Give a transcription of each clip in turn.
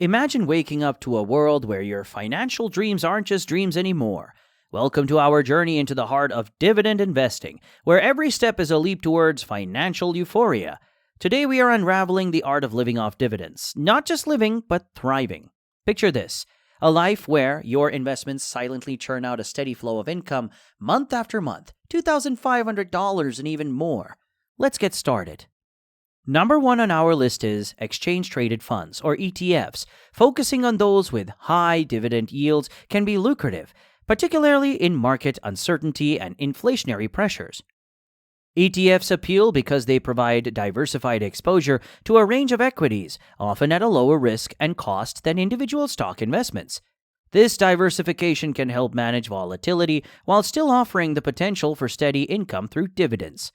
Imagine waking up to a world where your financial dreams aren't just dreams anymore. Welcome to our journey into the heart of dividend investing, where every step is a leap towards financial euphoria. Today we are unraveling the art of living off dividends, not just living, but thriving. Picture this: a life where your investments silently churn out a steady flow of income month after month, $2,500 and even more. Let's get started. Number one on our list is exchange-traded funds, or ETFs. Focusing on those with high dividend yields can be lucrative, particularly in market uncertainty and inflationary pressures. ETFs appeal because they provide diversified exposure to a range of equities, often at a lower risk and cost than individual stock investments. This diversification can help manage volatility while still offering the potential for steady income through dividends.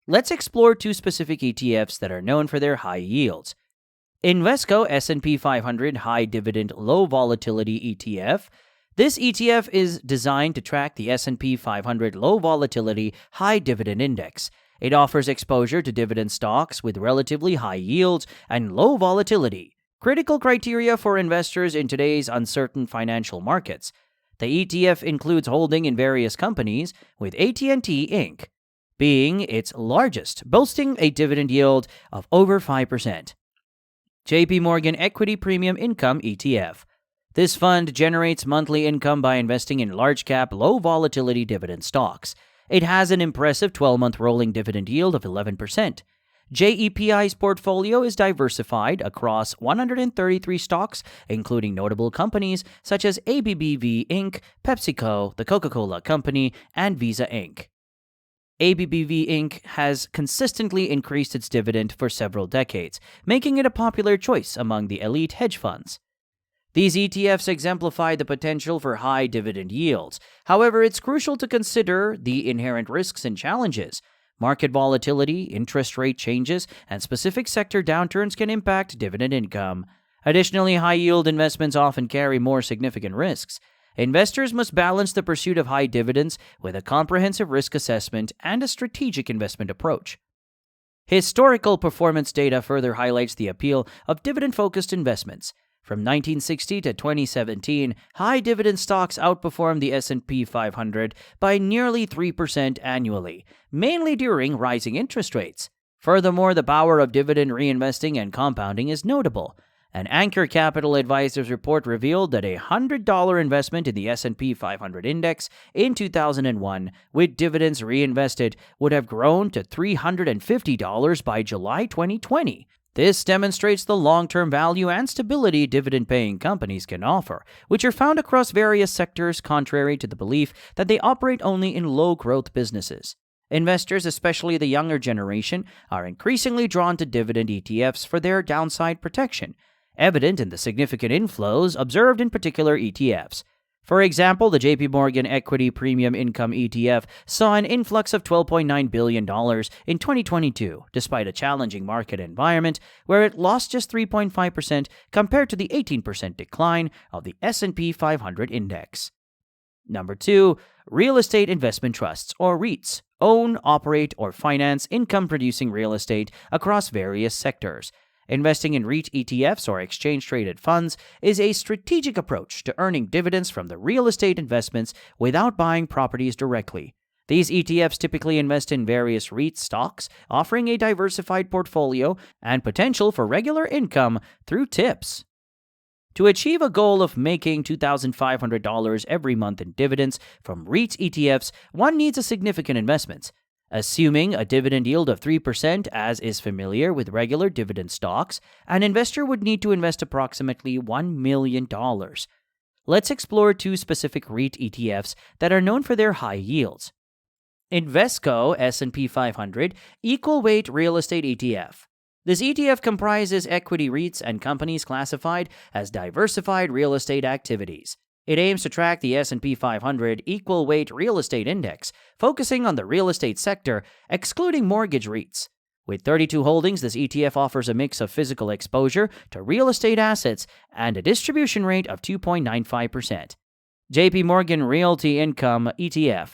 Let's explore two specific ETFs that are known for their high yields. Invesco S&P 500 High Dividend Low Volatility ETF. This ETF is designed to track the S&P 500 Low Volatility High Dividend Index. It offers exposure to dividend stocks with relatively high yields and low volatility, critical criteria for investors in today's uncertain financial markets. The ETF includes holding in various companies, with AT&T Inc. being its largest, boasting a dividend yield of over 5%. JP Morgan Equity Premium Income ETF. This fund generates monthly income by investing in large-cap, low-volatility dividend stocks. It has an impressive 12-month rolling dividend yield of 11%. JEPI's portfolio is diversified across 133 stocks, including notable companies such as ABBV Inc., PepsiCo, The Coca-Cola Company, and Visa Inc. ABBV Inc. has consistently increased its dividend for several decades, making it a popular choice among the elite hedge funds. These ETFs exemplify the potential for high dividend yields. However, it's crucial to consider the inherent risks and challenges. Market volatility, interest rate changes, and specific sector downturns can impact dividend income. Additionally, high-yield investments often carry more significant risks. Investors must balance the pursuit of high dividends with a comprehensive risk assessment and a strategic investment approach. Historical performance data further highlights the appeal of dividend-focused investments. From 1960 to 2017, high dividend stocks outperformed the S&P 500 by nearly 3% annually, mainly during rising interest rates. Furthermore, the power of dividend reinvesting and compounding is notable. An Anchor Capital Advisors report revealed that a $100 investment in the S&P 500 index in 2001 with dividends reinvested would have grown to $350 by July 2020. This demonstrates the long-term value and stability dividend-paying companies can offer, which are found across various sectors, contrary to the belief that they operate only in low-growth businesses. Investors, especially the younger generation, are increasingly drawn to dividend ETFs for their downside protection, evident in the significant inflows observed in particular ETFs. For example, the JP Morgan Equity Premium Income ETF saw an influx of $12.9 billion in 2022, despite a challenging market environment where it lost just 3.5% compared to the 18% decline of the S&P 500 index. Number 2, real estate investment trusts, or REITs, own, operate, or finance income-producing real estate across various sectors. Investing in REIT ETFs, or exchange-traded funds, is a strategic approach to earning dividends from the real estate investments without buying properties directly. These ETFs typically invest in various REIT stocks, offering a diversified portfolio and potential for regular income through tips. To achieve a goal of making $2,500 every month in dividends from REIT ETFs, one needs a significant investment. Assuming a dividend yield of 3%, as is familiar with regular dividend stocks, an investor would need to invest approximately $1 million. Let's explore two specific REIT ETFs that are known for their high yields. Invesco S&P 500 Equal Weight Real Estate ETF. This ETF comprises equity REITs and companies classified as diversified real estate activities. It aims to track the S&P 500 Equal Weight Real Estate Index, focusing on the real estate sector, excluding mortgage REITs. With 32 holdings, this ETF offers a mix of physical exposure to real estate assets and a distribution rate of 2.95%. JP Morgan Realty Income ETF.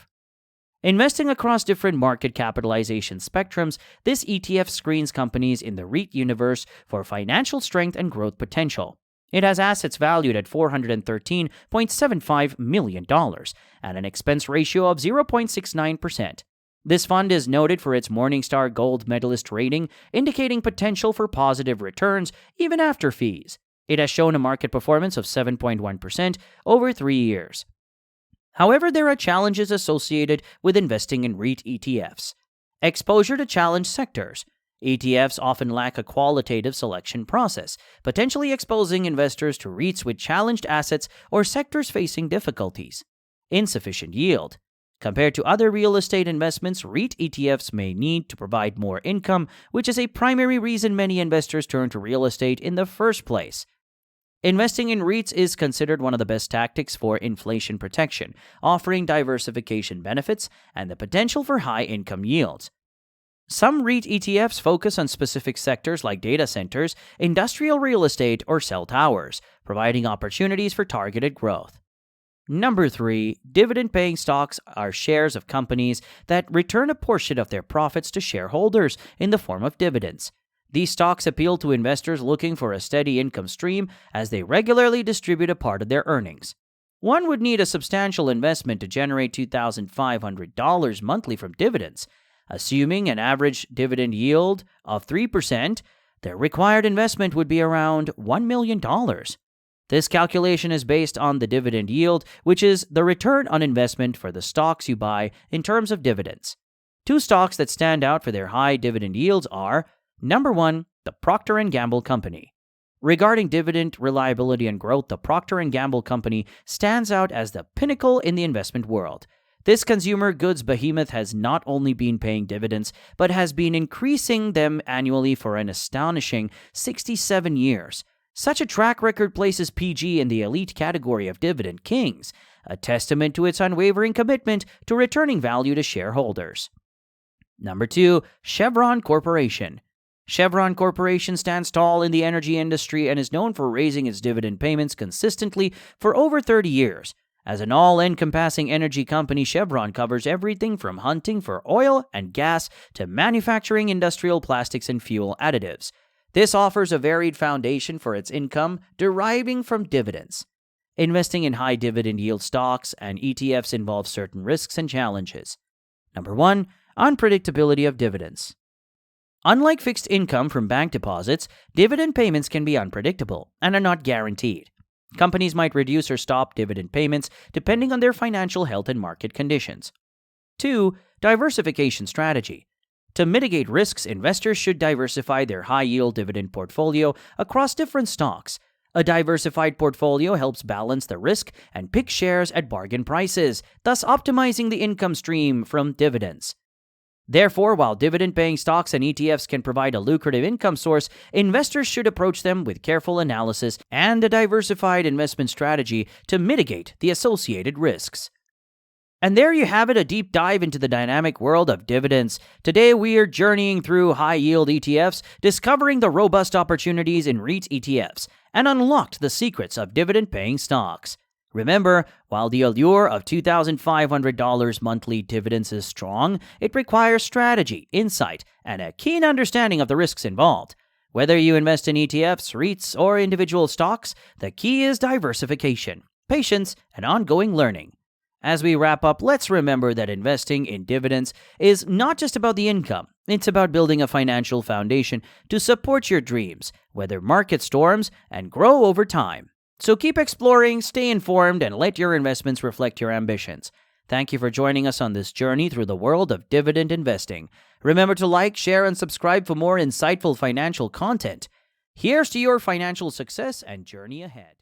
Investing across different market capitalization spectrums, this ETF screens companies in the REIT universe for financial strength and growth potential. It has assets valued at $413.75 million and an expense ratio of 0.69%. This fund is noted for its Morningstar Gold Medalist rating, indicating potential for positive returns even after fees. It has shown a market performance of 7.1% over 3 years. However, there are challenges associated with investing in REIT ETFs. Exposure to challenged sectors. ETFs often lack a qualitative selection process, potentially exposing investors to REITs with challenged assets or sectors facing difficulties. Insufficient yield. Compared to other real estate investments, REIT ETFs may need to provide more income, which is a primary reason many investors turn to real estate in the first place. Investing in REITs is considered one of the best tactics for inflation protection, offering diversification benefits and the potential for high income yields. Some REIT ETFs focus on specific sectors like data centers, industrial real estate, or cell towers, providing opportunities for targeted growth. Number 3, dividend-paying stocks are shares of companies that return a portion of their profits to shareholders in the form of dividends. These stocks appeal to investors looking for a steady income stream as they regularly distribute a part of their earnings. One would need a substantial investment to generate $2,500 monthly from dividends. Assuming an average dividend yield of 3%, the required investment would be around $1 million. This calculation is based on the dividend yield, which is the return on investment for the stocks you buy in terms of dividends. 2 stocks that stand out for their high dividend yields are, number 1, the Procter & Gamble Company. Regarding dividend reliability and growth, the Procter & Gamble Company stands out as the pinnacle in the investment world. This consumer goods behemoth has not only been paying dividends, but has been increasing them annually for an astonishing 67 years. Such a track record places PG in the elite category of dividend kings, a testament to its unwavering commitment to returning value to shareholders. Number 2, Chevron Corporation. Chevron Corporation stands tall in the energy industry and is known for raising its dividend payments consistently for over 30 years. As an all-encompassing energy company, Chevron covers everything from hunting for oil and gas to manufacturing industrial plastics and fuel additives. This offers a varied foundation for its income deriving from dividends. Investing in high dividend yield stocks and ETFs involves certain risks and challenges. Number 1, unpredictability of dividends. Unlike fixed income from bank deposits, dividend payments can be unpredictable and are not guaranteed. Companies might reduce or stop dividend payments depending on their financial health and market conditions. 2, diversification strategy. To mitigate risks, investors should diversify their high-yield dividend portfolio across different stocks. A diversified portfolio helps balance the risk and pick shares at bargain prices, thus optimizing the income stream from dividends. Therefore, while dividend-paying stocks and ETFs can provide a lucrative income source, investors should approach them with careful analysis and a diversified investment strategy to mitigate the associated risks. And there you have it, a deep dive into the dynamic world of dividends. Today we are journeying through high-yield ETFs, discovering the robust opportunities in REIT ETFs, and unlocked the secrets of dividend-paying stocks. Remember, while the allure of $2,500 monthly dividends is strong, it requires strategy, insight, and a keen understanding of the risks involved. Whether you invest in ETFs, REITs, or individual stocks, the key is diversification, patience, and ongoing learning. As we wrap up, let's remember that investing in dividends is not just about the income. It's about building a financial foundation to support your dreams, weather market storms, and grow over time. So keep exploring, stay informed, and let your investments reflect your ambitions. Thank you for joining us on this journey through the world of dividend investing. Remember to like, share, and subscribe for more insightful financial content. Here's to your financial success and journey ahead.